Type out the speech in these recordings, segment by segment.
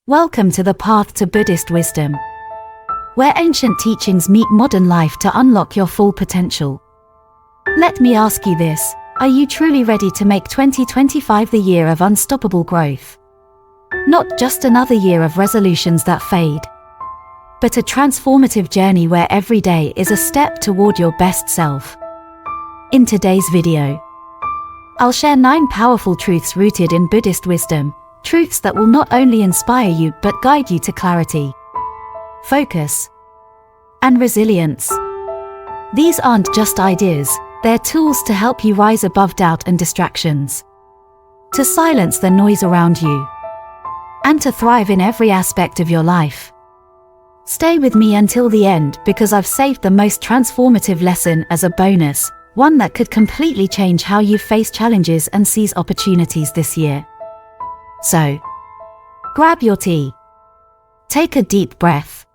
Welcome to the path to Buddhist wisdom, where ancient teachings meet modern life to unlock your full potential. Let me ask you this, are you truly ready to make 2025 the year of unstoppable growth? Not just another year of resolutions that fade, but a transformative journey where every day is a step toward your best self. In today's video, I'll share 9 powerful truths rooted in Buddhist wisdom, truths that will not only inspire you but guide you to clarity, focus, and resilience. These aren't just ideas, they're tools to help you rise above doubt and distractions, to silence the noise around you, and to thrive in every aspect of your life. Stay with me until the end because I've saved the most transformative lesson as a bonus, one that could completely change how you face challenges and seize opportunities this year. So, grab your tea, take a deep breath,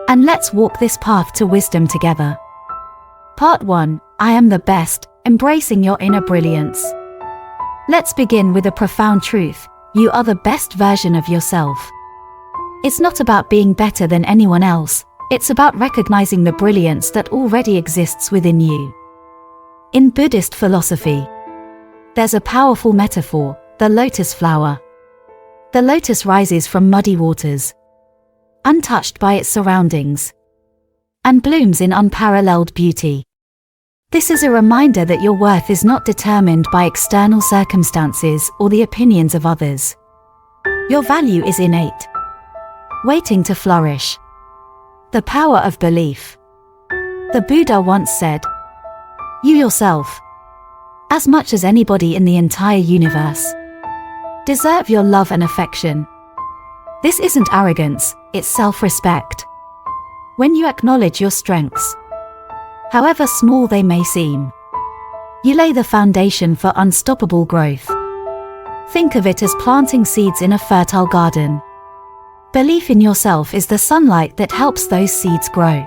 and let's walk this path to wisdom together. Part 1, I am the best, embracing your inner brilliance. Let's begin with a profound truth, you are the best version of yourself. It's not about being better than anyone else, it's about recognizing the brilliance that already exists within you. In Buddhist philosophy, there's a powerful metaphor, the lotus flower. The lotus rises from muddy waters, untouched by its surroundings, and blooms in unparalleled beauty. This is a reminder that your worth is not determined by external circumstances or the opinions of others. Your value is innate, waiting to flourish. The power of belief. The Buddha once said, "You yourself, as much as anybody in the entire universe, deserve your love and affection." This isn't arrogance, it's self-respect. When you acknowledge your strengths, however small they may seem, you lay the foundation for unstoppable growth. Think of it as planting seeds in a fertile garden. Belief in yourself is the sunlight that helps those seeds grow.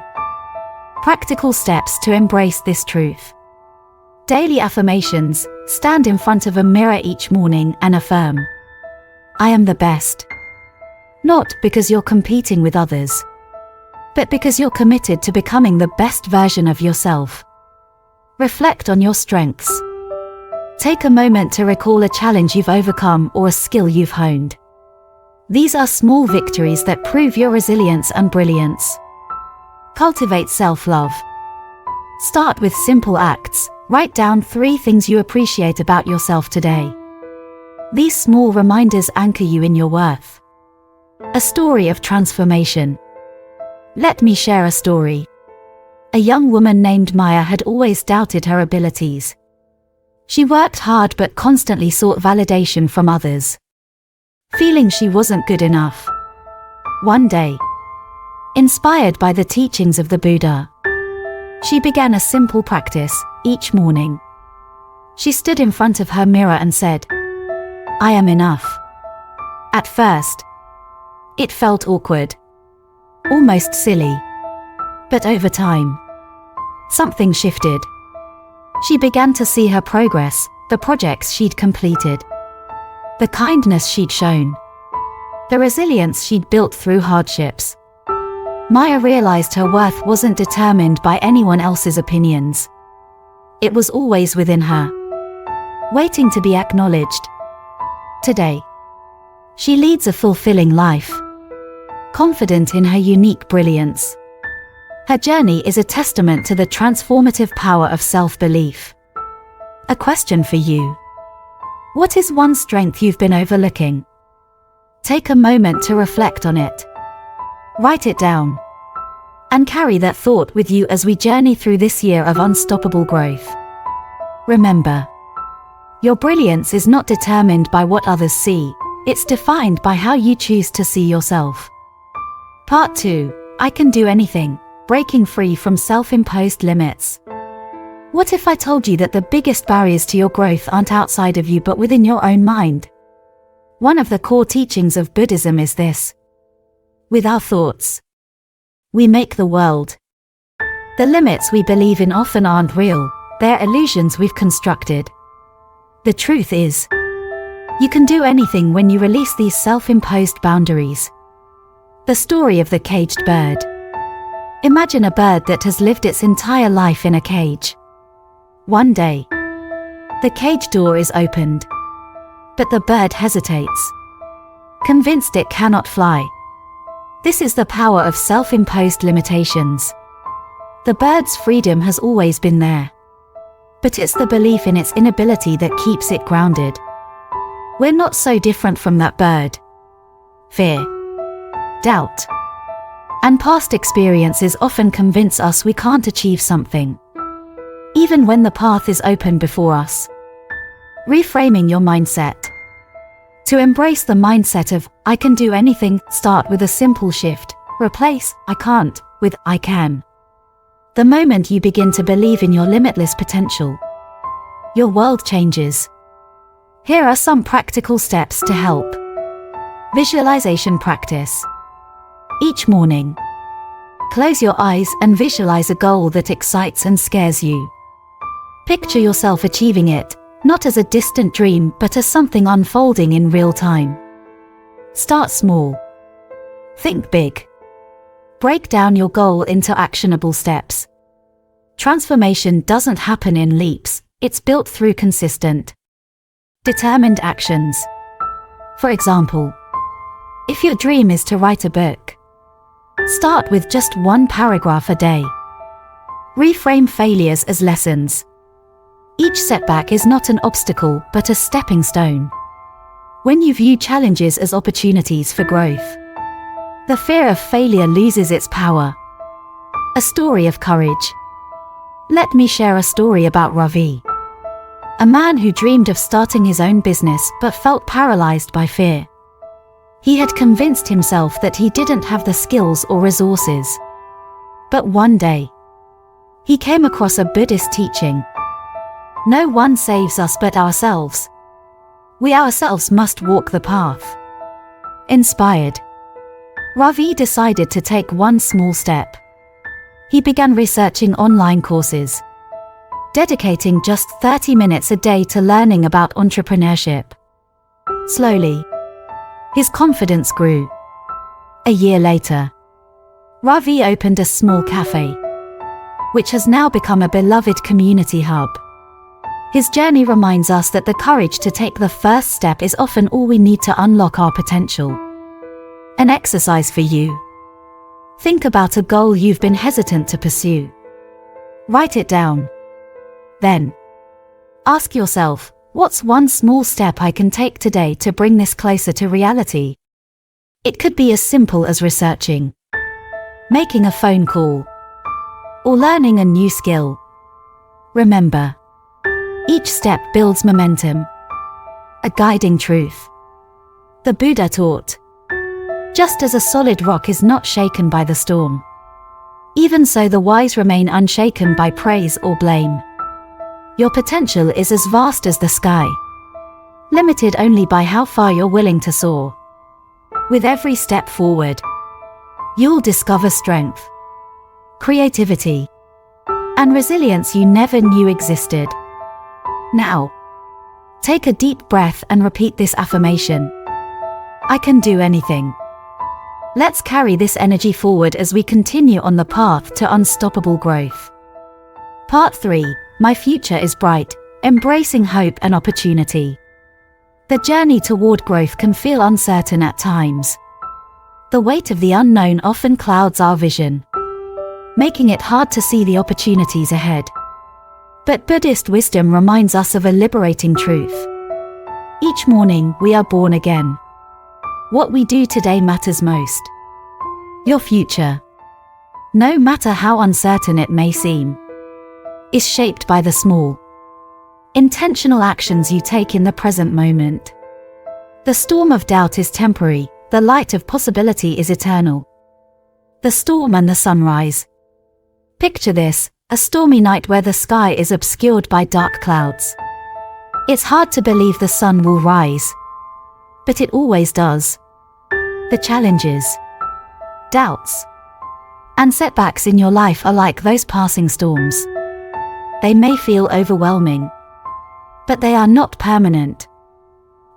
Practical steps to embrace this truth. Daily affirmations. Stand in front of a mirror each morning and affirm, "I am the best." Not because you're competing with others, but because you're committed to becoming the best version of yourself. Reflect on your strengths. Take a moment to recall a challenge you've overcome or a skill you've honed. These are small victories that prove your resilience and brilliance. Cultivate self-love. Start with simple acts. Write down 3 things you appreciate about yourself today. These small reminders anchor you in your worth. A story of transformation. Let me share a story. A young woman named Maya had always doubted her abilities. She worked hard but constantly sought validation from others, feeling she wasn't good enough. One day, inspired by the teachings of the Buddha, she began a simple practice. Each morning, she stood in front of her mirror and said, "I am enough." At first, it felt awkward, almost silly. But over time, something shifted. She began to see her progress, the projects she'd completed, the kindness she'd shown, the resilience she'd built through hardships. Maya realized her worth wasn't determined by anyone else's opinions. It was always within her, waiting to be acknowledged. Today, she leads a fulfilling life, confident in her unique brilliance. Her journey is a testament to the transformative power of self-belief. A question for you. What is one strength you've been overlooking? Take a moment to reflect on it. Write it down, and carry that thought with you as we journey through this year of unstoppable growth. Remember, your brilliance is not determined by what others see, it's defined by how you choose to see yourself. Part 2, I can do anything, breaking free from self-imposed limits. What if I told you that the biggest barriers to your growth aren't outside of you but within your own mind? One of the core teachings of Buddhism is this: with our thoughts, we make the world. The limits we believe in often aren't real, they're illusions we've constructed. The truth is, You can do anything when you release these self-imposed boundaries. The story of the caged bird. Imagine a bird that has lived its entire life in a cage. One day, the cage door is opened, but the bird hesitates, convinced it cannot fly. This is the power of self-imposed limitations. The bird's freedom has always been there, but it's the belief in its inability that keeps it grounded. We're not so different from that bird. Fear, doubt, and past experiences often convince us we can't achieve something, even when the path is open before us. Reframing your mindset. To embrace the mindset of, I can do anything, start with a simple shift. Replace, I can't, with, I can. The moment you begin to believe in your limitless potential, your world changes. Here are some practical steps to help. Visualization practice. Each morning, close your eyes and visualize a goal that excites and scares you. Picture yourself achieving it, not as a distant dream but as something unfolding in real time. Start small. Think big. Break down your goal into actionable steps. Transformation doesn't happen in leaps, it's built through consistent, determined actions. For example, if your dream is to write a book, start with just one paragraph a day. Reframe failures as lessons. Each setback is not an obstacle but a stepping stone. When you view challenges as opportunities for growth, the fear of failure loses its power. A story of courage. Let me share a story about Ravi, a man who dreamed of starting his own business but felt paralyzed by fear. He had convinced himself that he didn't have the skills or resources. But one day, he came across a Buddhist teaching. No one saves us but ourselves. We ourselves must walk the path. Inspired, Ravi decided to take one small step. He began researching online courses, dedicating just 30 minutes a day to learning about entrepreneurship. Slowly, his confidence grew. A year later, Ravi opened a small cafe, which has now become a beloved community hub. His journey reminds us that the courage to take the first step is often all we need to unlock our potential. An exercise for you. Think about a goal you've been hesitant to pursue. Write it down. Then, ask yourself, what's one small step I can take today to bring this closer to reality? It could be as simple as researching, making a phone call, or learning a new skill. Remember, each step builds momentum. A guiding truth. The Buddha taught, just as a solid rock is not shaken by the storm, even so the wise remain unshaken by praise or blame. Your potential is as vast as the sky, limited only by how far you're willing to soar. With every step forward, you'll discover strength, creativity, and resilience you never knew existed. Now, take a deep breath and repeat this affirmation. I can do anything. Let's carry this energy forward as we continue on the path to unstoppable growth. Part 3. My future is bright, embracing hope and opportunity. The journey toward growth can feel uncertain at times. The weight of the unknown often clouds our vision, making it hard to see the opportunities ahead. But Buddhist wisdom reminds us of a liberating truth. Each morning, we are born again. What we do today matters most. Your future, no matter how uncertain it may seem, is shaped by the small, intentional actions you take in the present moment. The storm of doubt is temporary, the light of possibility is eternal. The storm and the sunrise. Picture this, a stormy night where the sky is obscured by dark clouds. It's hard to believe the sun will rise, but it always does. The challenges, doubts, and setbacks in your life are like those passing storms. They may feel overwhelming, but they are not permanent.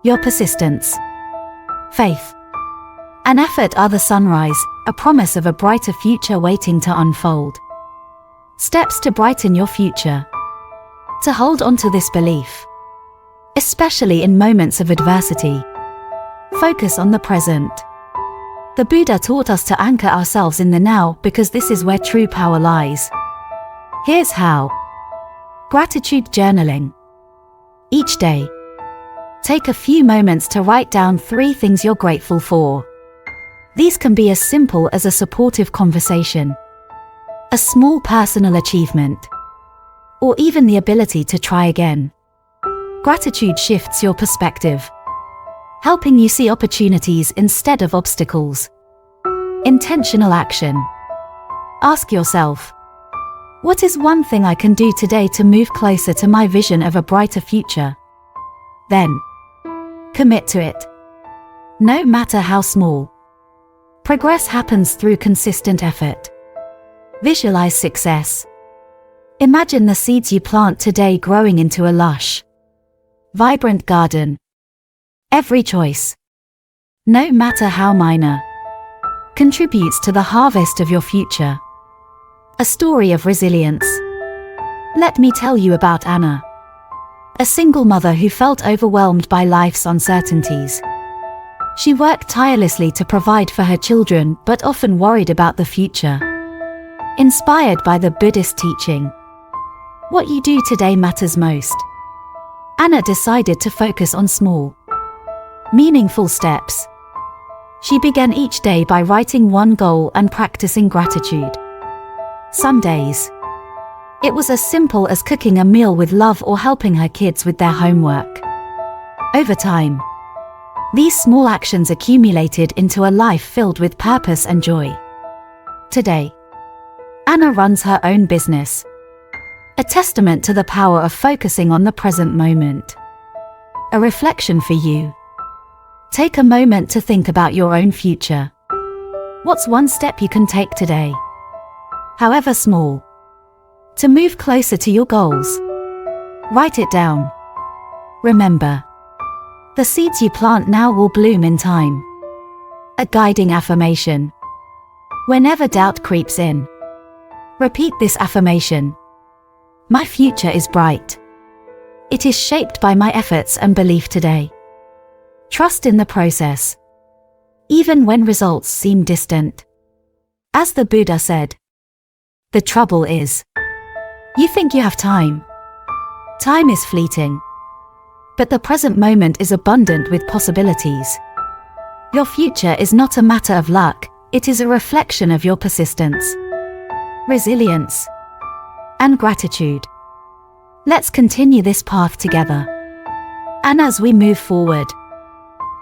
Your persistence. Faith. An effort are the sunrise, a promise of a brighter future waiting to unfold. Steps to brighten your future. To hold on to this belief, especially in moments of adversity. Focus on the present. The Buddha taught us to anchor ourselves in the now because this is where true power lies. Here's how. Gratitude journaling. Each day, take a few moments to write down 3 things you're grateful for. These can be as simple as a supportive conversation, a small personal achievement, or even the ability to try again. Gratitude shifts your perspective, helping you see opportunities instead of obstacles. Intentional action. Ask yourself, what is one thing I can do today to move closer to my vision of a brighter future? Then, commit to it. No matter how small. Progress happens through consistent effort. Visualize success. Imagine the seeds you plant today growing into a lush, vibrant garden. Every choice, no matter how minor, contributes to the harvest of your future. A story of resilience. Let me tell you about Anna, a single mother who felt overwhelmed by life's uncertainties. She worked tirelessly to provide for her children but often worried about the future. Inspired by the Buddhist teaching, what you do today matters most, Anna decided to focus on small, meaningful steps. She began each day by writing one goal and practicing gratitude. Some days, it was as simple as cooking a meal with love or helping her kids with their homework. Over time, these small actions accumulated into a life filled with purpose and joy. Today, Anna runs her own business, a testament to the power of focusing on the present moment. A reflection for you. Take a moment to think about your own future. What's one step you can take today, however small, to move closer to your goals? Write it down. Remember, the seeds you plant now will bloom in time. A guiding affirmation. Whenever doubt creeps in, repeat this affirmation. My future is bright. It is shaped by my efforts and belief today. Trust in the process, even when results seem distant. As the Buddha said, the trouble is, you think you have time. Time is fleeting, but the present moment is abundant with possibilities. Your future is not a matter of luck, it is a reflection of your persistence, resilience, and gratitude. Let's continue this path together. And as we move forward,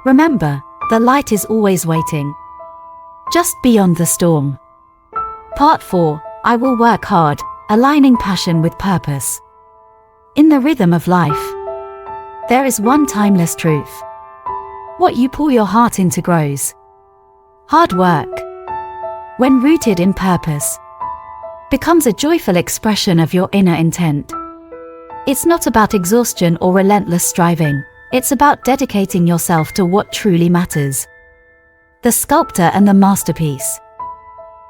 remember, the light is always waiting, just beyond the storm. Part 4. I will work hard, aligning passion with purpose. In the rhythm of life, there is one timeless truth. What you pour your heart into grows. Hard work, when rooted in purpose, becomes a joyful expression of your inner intent. It's not about exhaustion or relentless striving. It's about dedicating yourself to what truly matters. The sculptor and the masterpiece.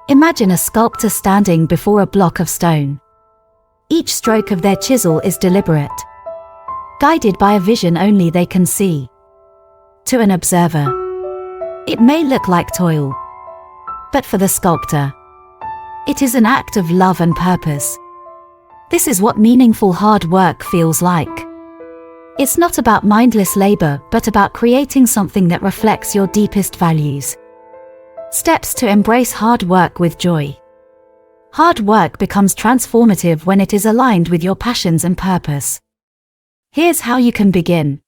Imagine a sculptor standing before a block of stone. Each stroke of their chisel is deliberate, guided by a vision only they can see. To an observer, it may look like toil, but for the sculptor, it is an act of love and purpose. This is what meaningful hard work feels like. It's not about mindless labor, but about creating something that reflects your deepest values. Steps to embrace hard work with joy. Hard work becomes transformative when it is aligned with your passions and purpose. Here's how you can begin.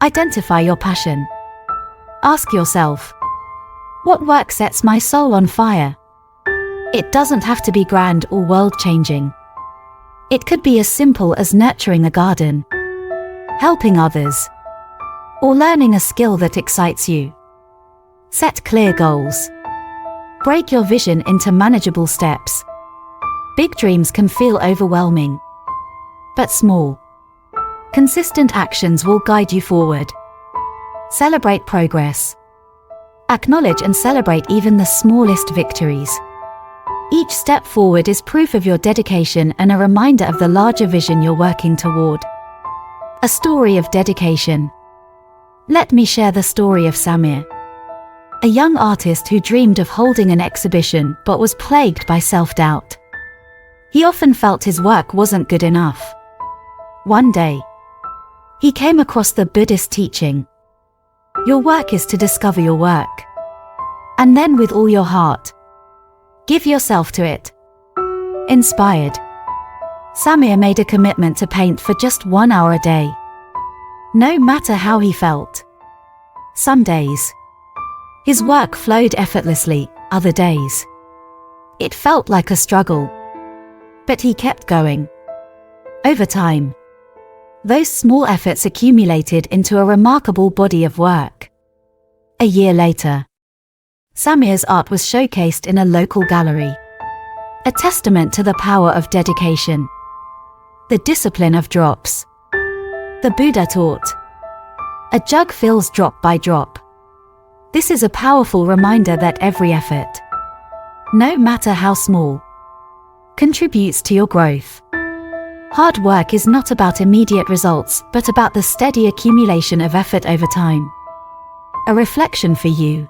Identify your passion. Ask yourself, what work sets my soul on fire? It doesn't have to be grand or world-changing. It could be as simple as nurturing a garden, helping others, or learning a skill that excites you. Set clear goals. Break your vision into manageable steps. Big dreams can feel overwhelming, but small, consistent actions will guide you forward. Celebrate progress. Acknowledge and celebrate even the smallest victories. Each step forward is proof of your dedication and a reminder of the larger vision you're working toward. A story of dedication. Let me share the story of Samir, a young artist who dreamed of holding an exhibition but was plagued by self-doubt. He often felt his work wasn't good enough. One day, he came across the Buddhist teaching. Your work is to discover your work. And then with all your heart, give yourself to it. Inspired, Samir made a commitment to paint for just 1 hour a day. No matter how he felt. Some days, his work flowed effortlessly, other days, it felt like a struggle. But he kept going. Over time, those small efforts accumulated into a remarkable body of work. A year later, Samir's art was showcased in a local gallery. A testament to the power of dedication. The discipline of drops. The Buddha taught, a jug fills drop by drop. This is a powerful reminder that every effort, no matter how small, contributes to your growth. Hard work is not about immediate results, but about the steady accumulation of effort over time. A reflection for you.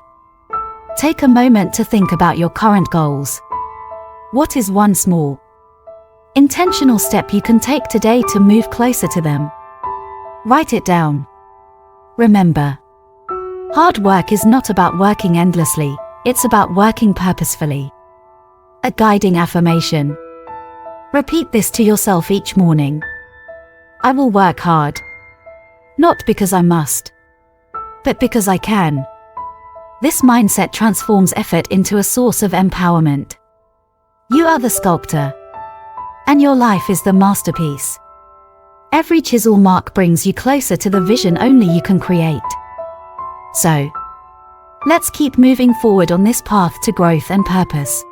Take a moment to think about your current goals. What is one small, intentional step you can take today to move closer to them? Write it down. Remember, hard work is not about working endlessly, it's about working purposefully. A guiding affirmation. Repeat this to yourself each morning. I will work hard. Not because I must, but because I can. This mindset transforms effort into a source of empowerment. You are the sculptor, and your life is the masterpiece. Every chisel mark brings you closer to the vision only you can create. So, let's keep moving forward on this path to growth and purpose.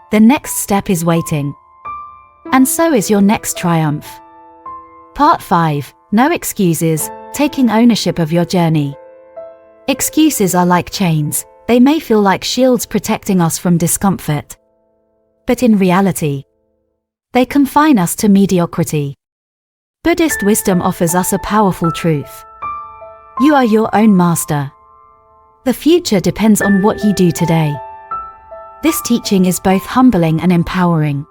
The next step is waiting. And so is your next triumph. Part 5. No excuses, taking ownership of your journey. Excuses are like chains. They may feel like shields protecting us from discomfort. But in reality, they confine us to mediocrity. Buddhist wisdom offers us a powerful truth. You are your own master. The future depends on what you do today. This teaching is both humbling and empowering.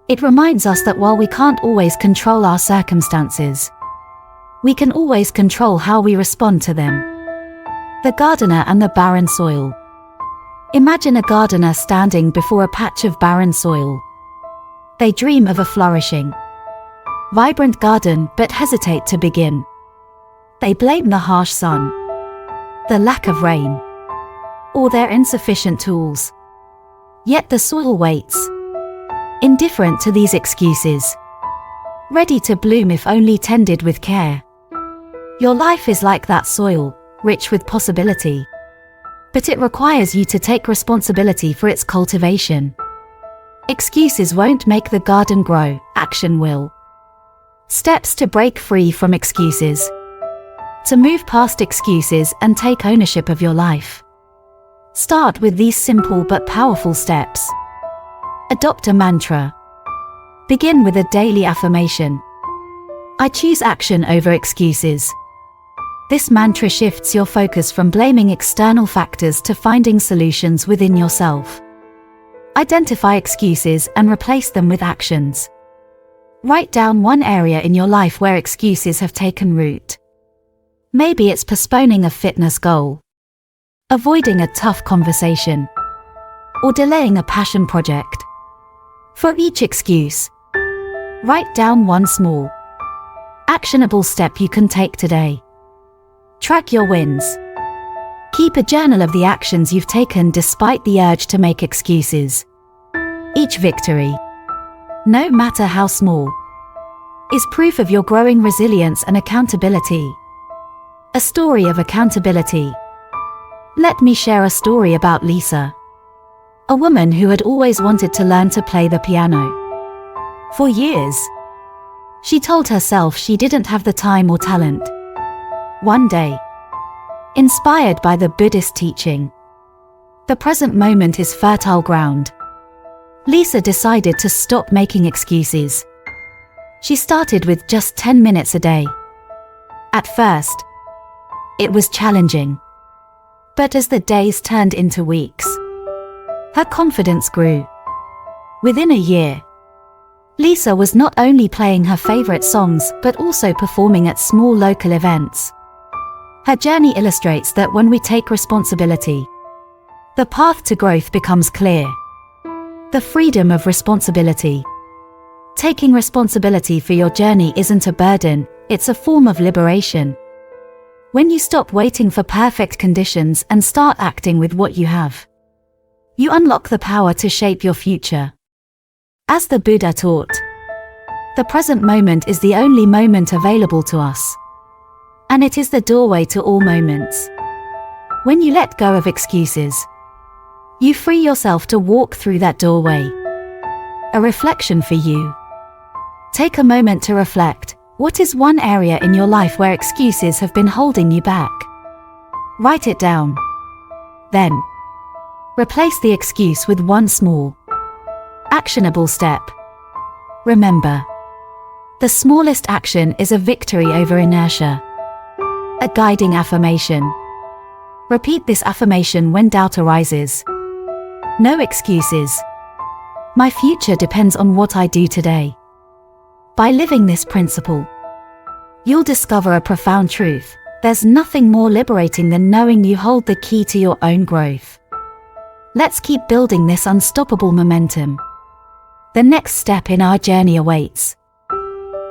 It reminds us that while we can't always control our circumstances, we can always control how we respond to them. The gardener and the barren soil. Imagine a gardener standing before a patch of barren soil. They dream of a flourishing, vibrant garden but hesitate to begin. They blame the harsh sun, the lack of rain, or their insufficient tools. Yet the soil waits, indifferent to these excuses, ready to bloom if only tended with care. Your life is like that soil, rich with possibility. But it requires you to take responsibility for its cultivation. Excuses won't make the garden grow, action will. Steps to break free from excuses. To move past excuses and take ownership of your life. Start with these simple but powerful steps. Adopt a mantra. Begin with a daily affirmation. I choose action over excuses. This mantra shifts your focus from blaming external factors to finding solutions within yourself. Identify excuses and replace them with actions. Write down one area in your life where excuses have taken root. Maybe it's postponing a fitness goal, avoiding a tough conversation, or delaying a passion project. For each excuse, write down one small, actionable step you can take today. Track your wins. Keep a journal of the actions you've taken despite the urge to make excuses. Each victory, no matter how small, is proof of your growing resilience and accountability. A story of accountability. Let me share a story about Lisa, a woman who had always wanted to learn to play the piano. For years, she told herself she didn't have the time or talent. One day, Inspired by the Buddhist teaching. The present moment is fertile ground. Lisa decided to stop making excuses. She started with just 10 minutes a day. At first, it was challenging. But as the days turned into weeks, her confidence grew. Within a year, Lisa was not only playing her favorite songs but also performing at small local events. Her journey illustrates that when we take responsibility, the path to growth becomes clear. The freedom of responsibility. Taking responsibility for your journey isn't a burden, it's a form of liberation. When you stop waiting for perfect conditions and start acting with what you have, you unlock the power to shape your future. As the Buddha taught, the present moment is the only moment available to us. And it is the doorway to all moments. When you let go of excuses, you free yourself to walk through that doorway. A reflection for you. Take a moment to reflect. What is one area in your life where excuses have been holding you back? Write it down. Then, replace the excuse with one small, actionable step. Remember, the smallest action is a victory over inertia. A guiding affirmation. Repeat this affirmation when doubt arises. No excuses. My future depends on what I do today. By living this principle, you'll discover a profound truth. There's nothing more liberating than knowing you hold the key to your own growth. Let's keep building this unstoppable momentum. The next step in our journey awaits.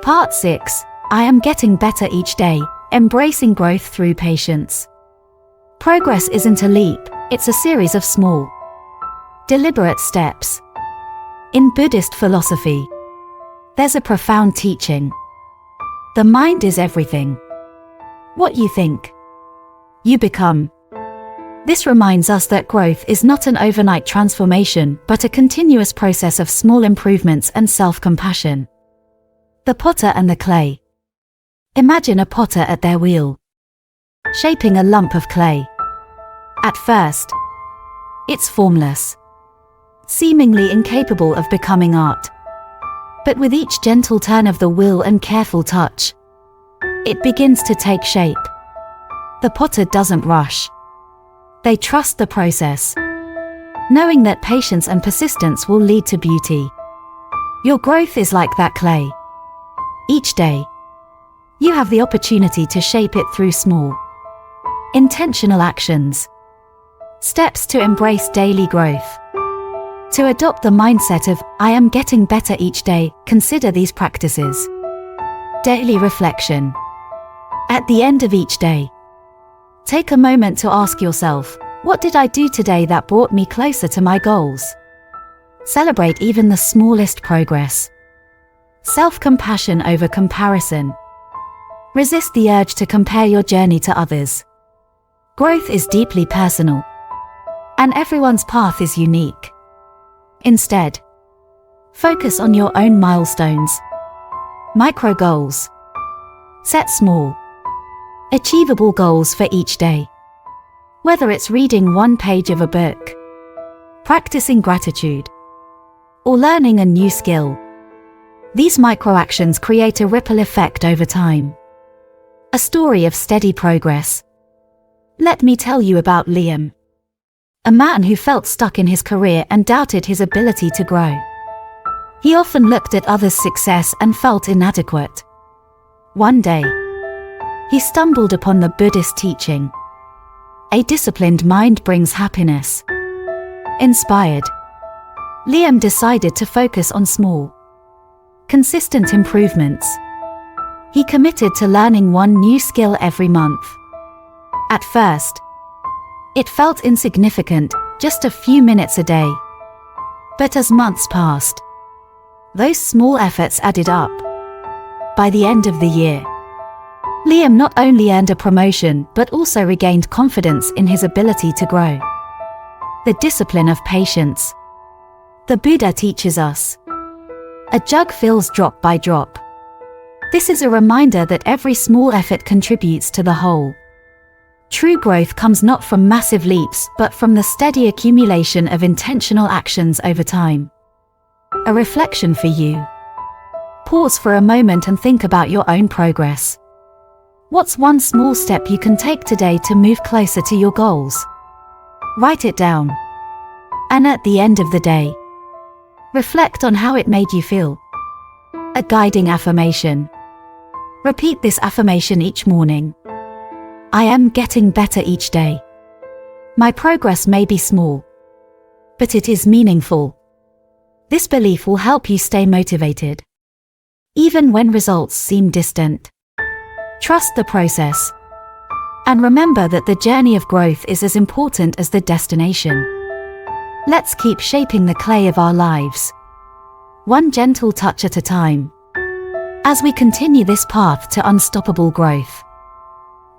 Part 6. I am getting better each day. Embracing growth through patience. Progress isn't a leap, it's a series of small, deliberate steps. In Buddhist philosophy, there's a profound teaching. The mind is everything. What you think, you become. This reminds us that growth is not an overnight transformation, but a continuous process of small improvements and self-compassion. The potter and the clay. Imagine a potter at their wheel, shaping a lump of clay. At first, it's formless, seemingly incapable of becoming art. But with each gentle turn of the wheel and careful touch, it begins to take shape. The potter doesn't rush. They trust the process, knowing that patience and persistence will lead to beauty. Your growth is like that clay. Each day, you have the opportunity to shape it through small, intentional actions. Steps to embrace daily growth. To adopt the mindset of, I am getting better each day, consider these practices. Daily reflection. At the end of each day, take a moment to ask yourself, what did I do today that brought me closer to my goals? Celebrate even the smallest progress. Self-compassion over comparison. Resist the urge to compare your journey to others. Growth is deeply personal, and everyone's path is unique. Instead, focus on your own milestones. Micro goals. Set small, achievable goals for each day. Whether it's reading one page of a book, practicing gratitude, or learning a new skill, these micro actions create a ripple effect over time. A story of steady progress. Let me tell you about Liam, a man who felt stuck in his career and doubted his ability to grow. He often looked at others' success and felt inadequate. One day, he stumbled upon the Buddhist teaching. A disciplined mind brings happiness. Inspired, Liam decided to focus on small, consistent improvements. He committed to learning one new skill every month. At first, it felt insignificant, just a few minutes a day. But as months passed, those small efforts added up. By the end of the year, Liam not only earned a promotion but also regained confidence in his ability to grow. The discipline of patience. The Buddha teaches us, a jug fills drop by drop. This is a reminder that every small effort contributes to the whole. True growth comes not from massive leaps, but from the steady accumulation of intentional actions over time. A reflection for you. Pause for a moment and think about your own progress. What's one small step you can take today to move closer to your goals? Write it down. And at the end of the day, reflect on how it made you feel. A guiding affirmation. Repeat this affirmation each morning. I am getting better each day. My progress may be small, but it is meaningful. This belief will help you stay motivated, even when results seem distant. Trust the process. And remember that the journey of growth is as important as the destination. Let's keep shaping the clay of our lives, one gentle touch at a time, as we continue this path to unstoppable growth.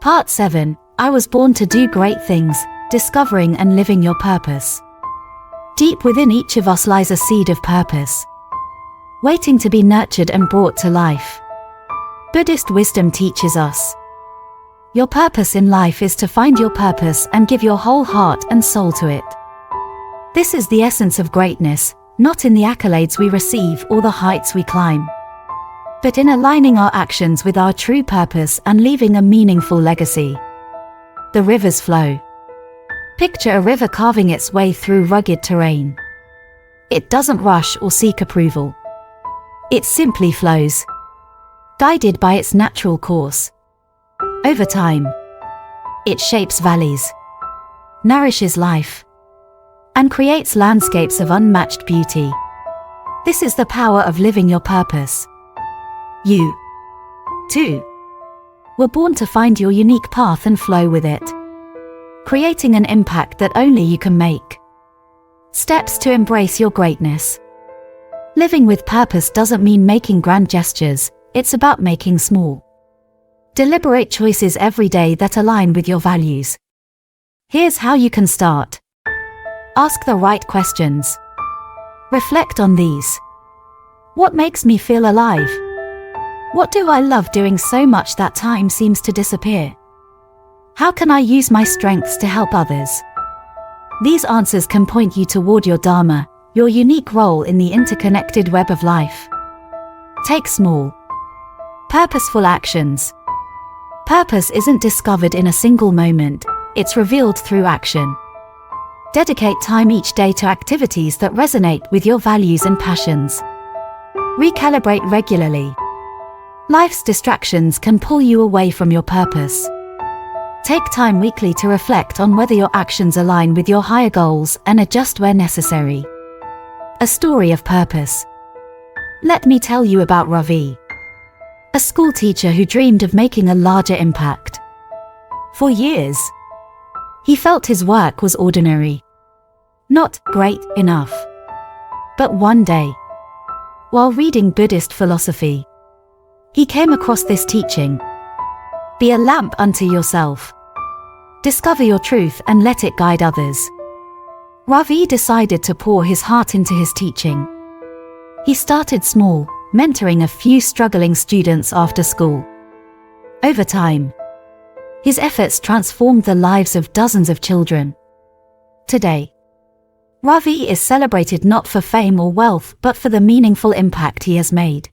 Part 7. I was born to do great things, discovering and living your purpose. Deep within each of us lies a seed of purpose, waiting to be nurtured and brought to life. Buddhist wisdom teaches us, your purpose in life is to find your purpose and give your whole heart and soul to it. This is the essence of greatness, not in the accolades we receive or the heights we climb, but in aligning our actions with our true purpose and leaving a meaningful legacy. The rivers flow. Picture a river carving its way through rugged terrain. It doesn't rush or seek approval. It simply flows, guided by its natural course. Over time, it shapes valleys, nourishes life, and creates landscapes of unmatched beauty. This is the power of living your purpose. You, too, were born to find your unique path and flow with it, creating an impact that only you can make. Steps to embrace your greatness. Living with purpose doesn't mean making grand gestures, it's about making small, deliberate choices every day that align with your values. Here's how you can start. Ask the right questions. Reflect on these. What makes me feel alive? What do I love doing so much that time seems to disappear? How can I use my strengths to help others? These answers can point you toward your dharma, your unique role in the interconnected web of life. Take small, purposeful actions. Purpose isn't discovered in a single moment, it's revealed through action. Dedicate time each day to activities that resonate with your values and passions. Recalibrate regularly. Life's distractions can pull you away from your purpose. Take time weekly to reflect on whether your actions align with your higher goals and adjust where necessary. A story of purpose. Let me tell you about Ravi, a school teacher who dreamed of making a larger impact. For years, he felt his work was ordinary, not great enough. But one day, while reading Buddhist philosophy, he came across this teaching. Be a lamp unto yourself. Discover your truth and let it guide others. Ravi decided to pour his heart into his teaching. He started small, mentoring a few struggling students after school. Over time, his efforts transformed the lives of dozens of children. Today, Ravi is celebrated not for fame or wealth but for the meaningful impact he has made.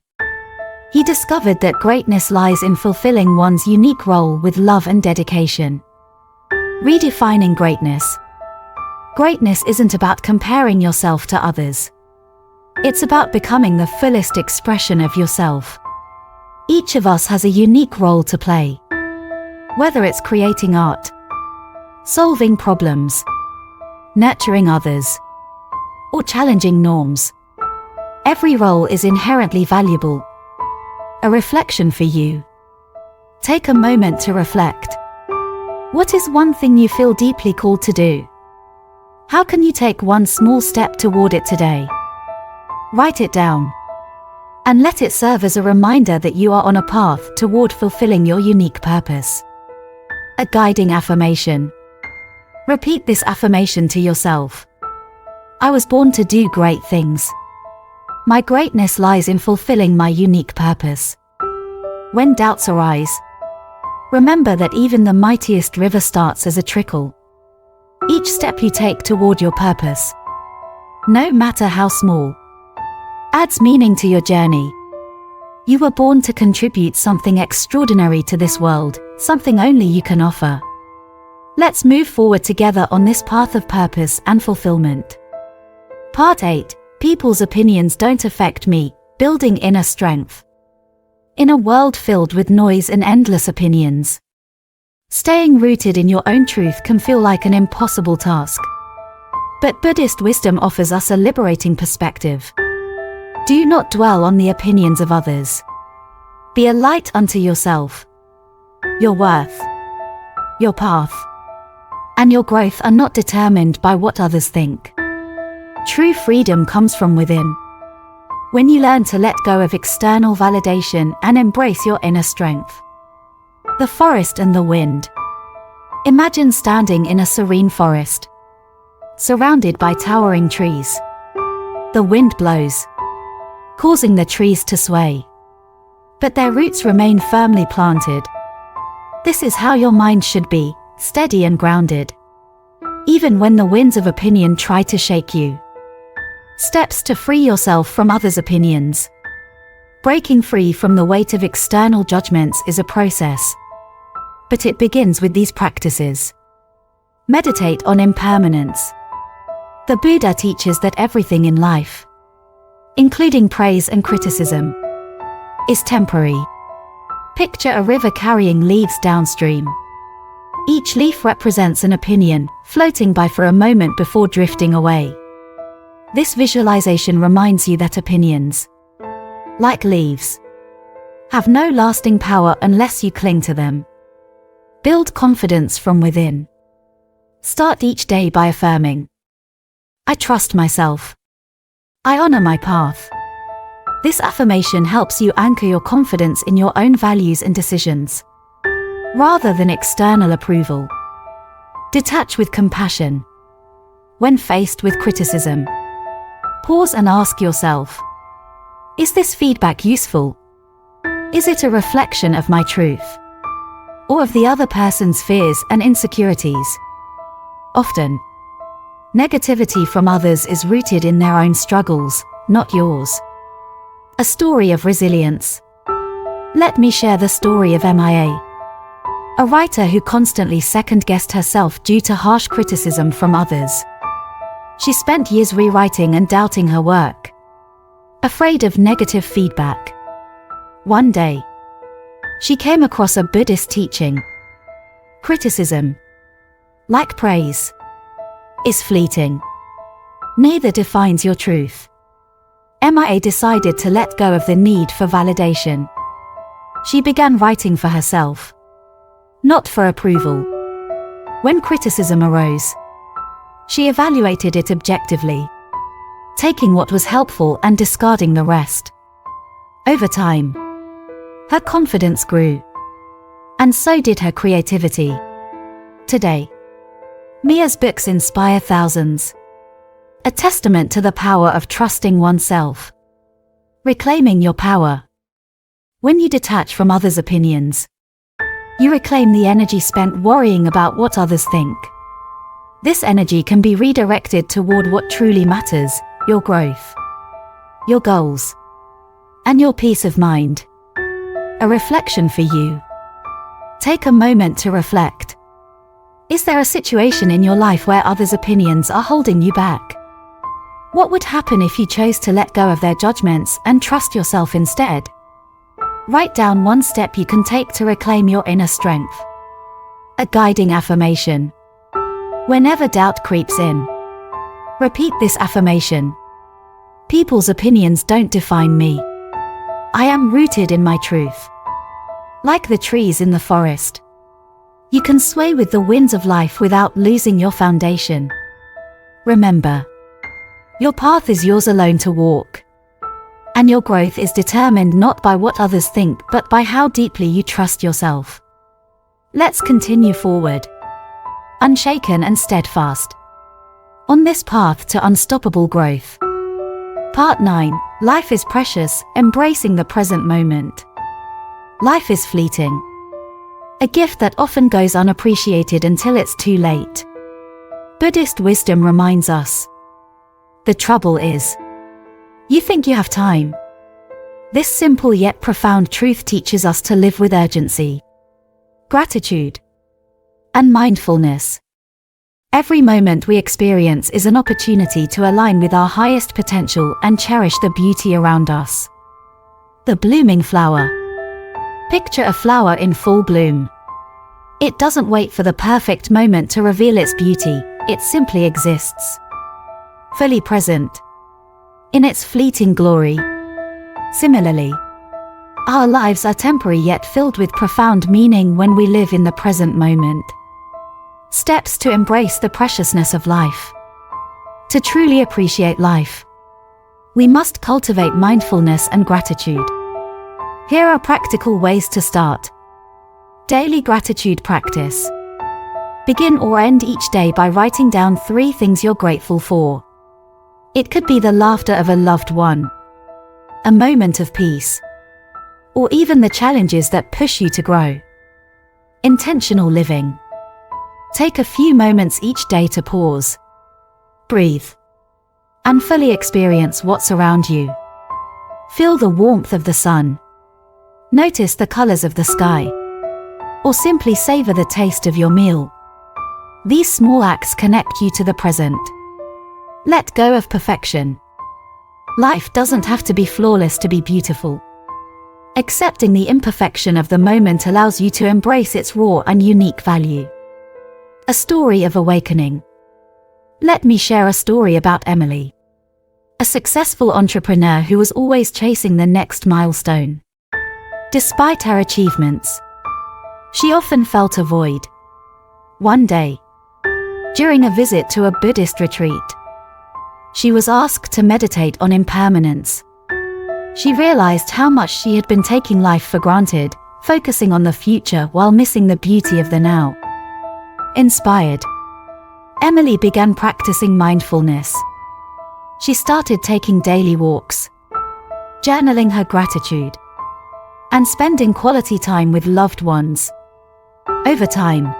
He discovered that greatness lies in fulfilling one's unique role with love and dedication. Redefining greatness. Greatness isn't about comparing yourself to others. It's about becoming the fullest expression of yourself. Each of us has a unique role to play. Whether it's creating art, solving problems, nurturing others, or challenging norms, every role is inherently valuable. A reflection for you. Take a moment to reflect. What is one thing you feel deeply called to do? How can you take one small step toward it today? Write it down, and let it serve as a reminder that you are on a path toward fulfilling your unique purpose. A guiding affirmation. Repeat this affirmation to yourself. I was born to do great things. My greatness lies in fulfilling my unique purpose. When doubts arise, Remember that even the mightiest river starts as a trickle. Each step you take toward your purpose, no matter how small, adds meaning to your journey. You were born to contribute something extraordinary to this world, something only you can offer. Let's move forward together on this path of purpose and fulfillment. Part 8. People's opinions don't affect me, building inner strength. In a world filled with noise and endless opinions, staying rooted in your own truth can feel like an impossible task. But Buddhist wisdom offers us a liberating perspective. Do not dwell on the opinions of others. Be a light unto yourself. Your worth, your path, and your growth are not determined by what others think. True freedom comes from within. When you learn to let go of external validation and embrace your inner strength. The forest and the wind. Imagine standing in a serene forest, surrounded by towering trees. The wind blows, causing the trees to sway, but their roots remain firmly planted. This is how your mind should be, steady and grounded, even when the winds of opinion try to shake you. Steps to free yourself from others' opinions. Breaking free from the weight of external judgments is a process, but it begins with these practices. Meditate on impermanence. The Buddha teaches that everything in life, including praise and criticism, is temporary. Picture a river carrying leaves downstream. Each leaf represents an opinion, floating by for a moment before drifting away. This visualization reminds you that opinions, like leaves, have no lasting power unless you cling to them. Build confidence from within. Start each day by affirming, I trust myself. I honor my path. This affirmation helps you anchor your confidence in your own values and decisions, rather than external approval. Detach with compassion. When faced with criticism, pause and ask yourself, is this feedback useful? Is it a reflection of my truth, or of the other person's fears and insecurities? Often, negativity from others is rooted in their own struggles, not yours. A story of resilience. Let me share the story of Mia, a writer who constantly second-guessed herself due to harsh criticism from others. She spent years rewriting and doubting her work, afraid of negative feedback. One day, she came across a Buddhist teaching. Criticism, like praise, is fleeting. Neither defines your truth. Mia decided to let go of the need for validation. She began writing for herself, not for approval. When criticism arose, she evaluated it objectively, taking what was helpful and discarding the rest. Over time, her confidence grew, and so did her creativity. Today, Mia's books inspire thousands, a testament to the power of trusting oneself. Reclaiming your power. When you detach from others' opinions, you reclaim the energy spent worrying about what others think. This energy can be redirected toward what truly matters, your growth, your goals, and your peace of mind. A reflection for you. Take a moment to reflect. Is there a situation in your life where others' opinions are holding you back? What would happen if you chose to let go of their judgments and trust yourself instead? Write down one step you can take to reclaim your inner strength. A guiding affirmation. Whenever doubt creeps in, repeat this affirmation. People's opinions don't define me. I am rooted in my truth. Like the trees in the forest, you can sway with the winds of life without losing your foundation. Remember, your path is yours alone to walk, and your growth is determined not by what others think but by how deeply you trust yourself. Let's continue forward, unshaken and steadfast, on this path to unstoppable growth. Part 9. Life is precious, embracing the present moment. Life is fleeting. a gift that often goes unappreciated until it's too late. Buddhist wisdom reminds us. The trouble is, you think you have time. This simple yet profound truth teaches us to live with urgency, gratitude, and mindfulness. Every moment we experience is an opportunity to align with our highest potential and cherish the beauty around us. The blooming flower. Picture a flower in full bloom. It doesn't wait for the perfect moment to reveal its beauty, it simply exists, fully present, in its fleeting glory. Similarly, our lives are temporary yet filled with profound meaning when we live in the present moment. Steps to embrace the preciousness of life. To truly appreciate life, we must cultivate mindfulness and gratitude. Here are practical ways to start. Daily gratitude practice. Begin or end each day by writing down 3 things you're grateful for. It could be the laughter of a loved one, a moment of peace, or even the challenges that push you to grow. Intentional living. Take a few moments each day to pause, breathe, and fully experience what's around you. Feel the warmth of the sun. Notice the colors of the sky, or simply savor the taste of your meal. These small acts connect you to the present. Let go of perfection. Life doesn't have to be flawless to be beautiful. Accepting the imperfection of the moment allows you to embrace its raw and unique value. A story of awakening. Let me share a story about Emily, a successful entrepreneur who was always chasing the next milestone. Despite her achievements, she often felt a void. One day, during a visit to a Buddhist retreat, she was asked to meditate on impermanence. She realized how much she had been taking life for granted, focusing on the future while missing the beauty of the now. Inspired, Emily began practicing mindfulness. She started taking daily walks, journaling her gratitude, and spending quality time with loved ones. Over time,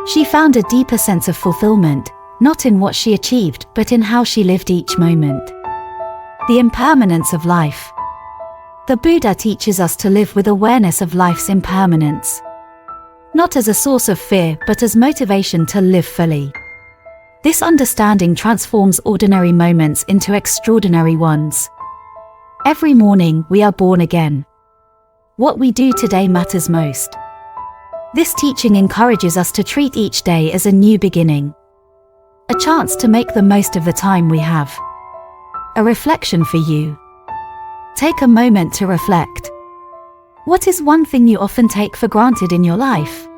she found a deeper sense of fulfillment, not in what she achieved, but in how she lived each moment. The impermanence of life. The Buddha teaches us to live with awareness of life's impermanence, not as a source of fear, but as motivation to live fully. This understanding transforms ordinary moments into extraordinary ones. Every morning we are born again. What we do today matters most. This teaching encourages us to treat each day as a new beginning, a chance to make the most of the time we have. A reflection for you. Take a moment to reflect. What is one thing you often take for granted in your life?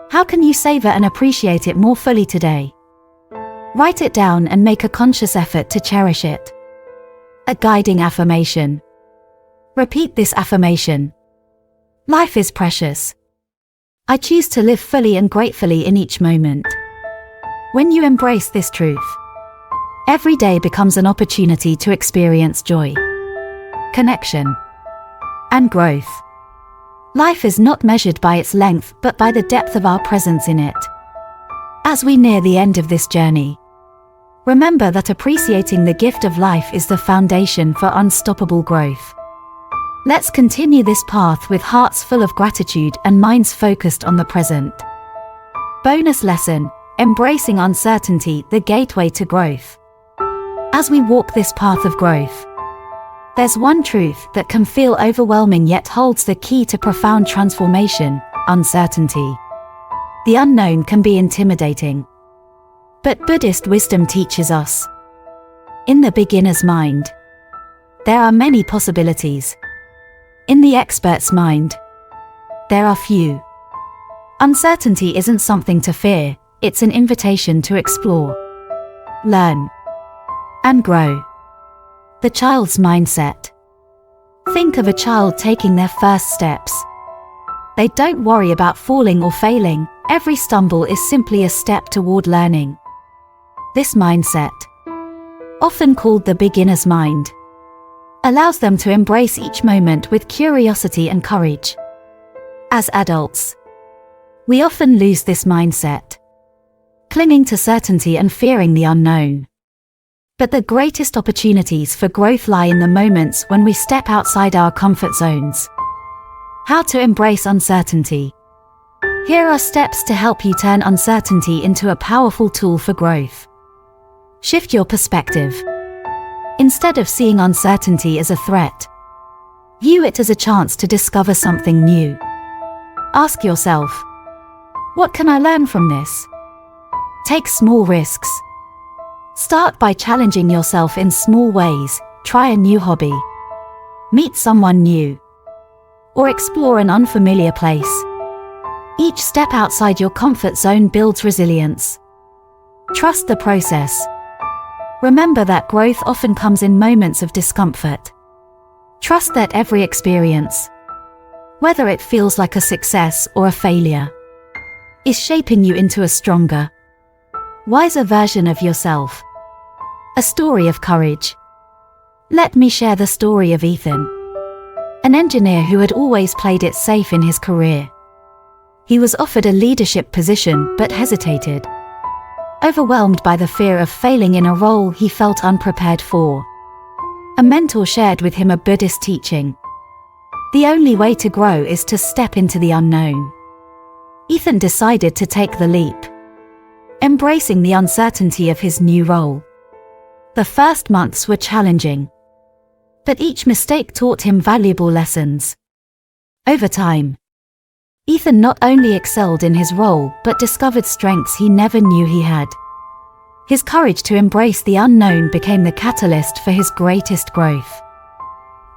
How can you savor and appreciate it more fully today? Write it down and make a conscious effort to cherish it. A guiding affirmation. Repeat this affirmation. Life is precious. I choose to live fully and gratefully in each moment. When you embrace this truth, every day becomes an opportunity to experience joy, connection, and growth. Life is not measured by its length, but by the depth of our presence in it. As we near the end of this journey, remember that appreciating the gift of life is the foundation for unstoppable growth. Let's continue this path with hearts full of gratitude and minds focused on the present. Bonus lesson: embracing uncertainty, the gateway to growth. As we walk this path of growth, there's one truth that can feel overwhelming yet holds the key to profound transformation: uncertainty. The unknown can be intimidating, but Buddhist wisdom teaches us, in the beginner's mind, there are many possibilities. In the expert's mind, there are few. Uncertainty isn't something to fear, it's an invitation to explore, learn, and grow. The child's mindset. Think of a child taking their first steps. They don't worry about falling or failing, every stumble is simply a step toward learning. This mindset, often called the beginner's mind, allows them to embrace each moment with curiosity and courage. As adults, We often lose this mindset, clinging to certainty and fearing the unknown. But the greatest opportunities for growth lie in the moments when we step outside our comfort zones. How to embrace uncertainty. Here are steps to help you turn uncertainty into a powerful tool for growth. Shift your perspective. Instead of seeing uncertainty as a threat, view it as a chance to discover something new. Ask yourself, what can I learn from this? Take small risks. Start by challenging yourself in small ways. Try a new hobby, meet someone new, or explore an unfamiliar place. Each step outside your comfort zone builds resilience. Trust the process. Remember that growth often comes in moments of discomfort. Trust that every experience, whether it feels like a success or a failure, is shaping you into a stronger, wiser version of yourself. A story of courage. Let me share the story of Ethan, an engineer who had always played it safe in his career. He was offered a leadership position but hesitated, overwhelmed by the fear of failing in a role he felt unprepared for. A mentor shared with him a Buddhist teaching. The only way to grow is to step into the unknown. Ethan decided to take the leap, embracing the uncertainty of his new role. The first months were challenging, but each mistake taught him valuable lessons. Over time, Ethan not only excelled in his role but discovered strengths he never knew he had. His courage to embrace the unknown became the catalyst for his greatest growth.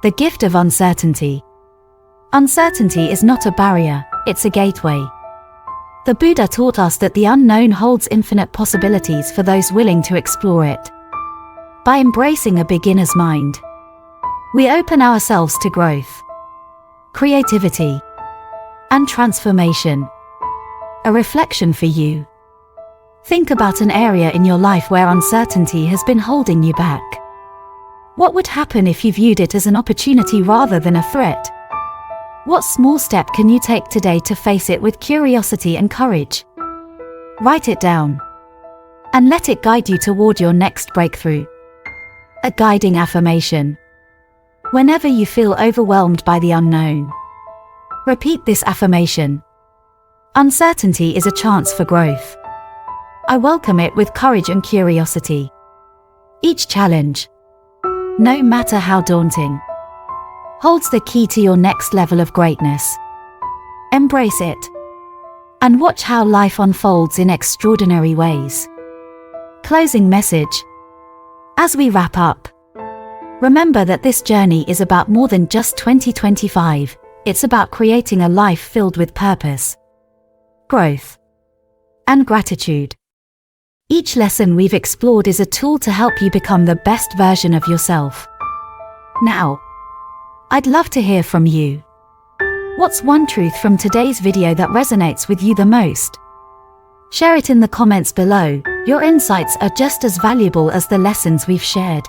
The gift of uncertainty. Uncertainty is not a barrier, it's a gateway. The Buddha taught us that the unknown holds infinite possibilities for those willing to explore it. By embracing a beginner's mind, we open ourselves to growth, creativity, and transformation. A reflection for you. Think about an area in your life where uncertainty has been holding you back. What would happen if you viewed it as an opportunity rather than a threat? What small step can you take today to face it with curiosity and courage? Write it down, and let it guide you toward your next breakthrough. A guiding affirmation. Whenever you feel overwhelmed by the unknown, repeat this affirmation. Uncertainty is a chance for growth. I welcome it with courage and curiosity. Each challenge, no matter how daunting, holds the key to your next level of greatness. Embrace it, and watch how life unfolds in extraordinary ways. Closing message. As we wrap up, remember that this journey is about more than just 2025. It's about creating a life filled with purpose, growth, and gratitude. Each lesson we've explored is a tool to help you become the best version of yourself. Now, I'd love to hear from you. What's one truth from today's video that resonates with you the most? Share it in the comments below. Your insights are just as valuable as the lessons we've shared.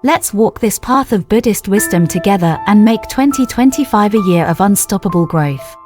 Let's walk this path of Buddhist wisdom together and make 2025 a year of unstoppable growth.